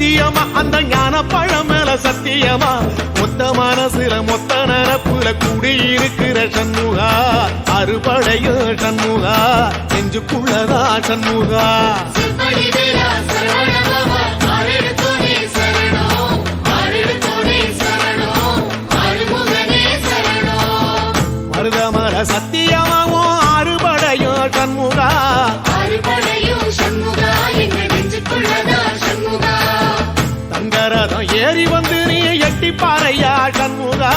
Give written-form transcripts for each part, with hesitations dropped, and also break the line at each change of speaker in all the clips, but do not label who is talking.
சத்தியமா அந்த ஞான பழம் மேல சத்தியமா மொத்த மனசுல மொத்த நரப்புல கூடியிருக்கிற சண்முகா அறுபடையோ சண்முகா நெஞ்சுக்குள்ளதா சண்முகா மருதமர சத்தியமாவோ அறுபடையோ சண்முகா தங்கரதம் ஏறி வந்து நீ எட்டி பாறையா சண்முகா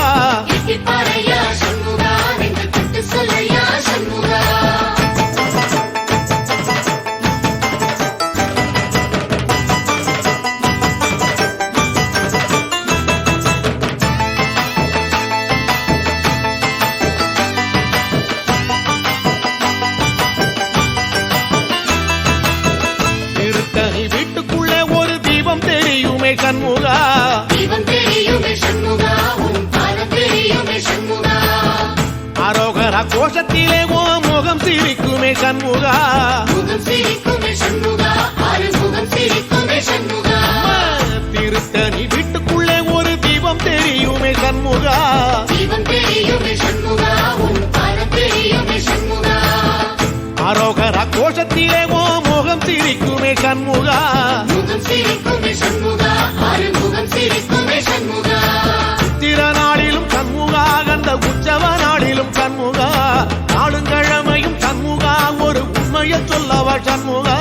திருத்தணி வீட்டுக்குள்ளே ஒரு தீபம் தெரியுமே சண்முகா அரோகரா கோஷத்திலே ஓ முகம் சிரிக்குமே சண்முகா திருத்தணி வீட்டுக்குள்ளே ஒரு தீபம் தெரியுமே சண்முகா அரோகரா கோஷத்திலே ஓ முகம் சிரிக்குமே சண்முகா சித்திர நாளிலும் சண்முகா கந்த உற்சவ நாளிலும் சண்முகா நாளுங்கிழமையும் சண்முகா ஒரு உண்மையை சொல்லவா சண்முகா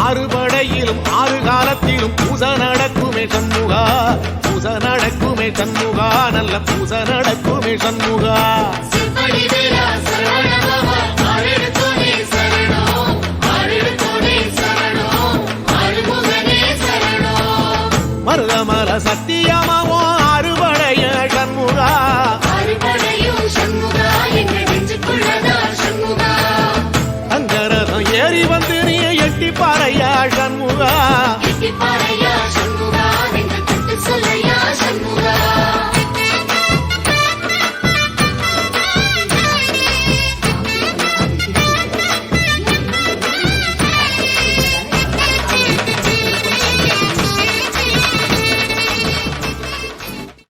ஆறு படையிலும் ஆறு காலத்திலும் பூசை நடக்குமே சண்முகா பூசை நடக்குமே சண்முகா நல்ல பூசை நடக்குமே சண்முகா மருதமர சத்தியமாவோ அறுபடைய சண்முகா தங்கரதம் ஏறி வந்து நீ எட்டி பாறையா சண்முகா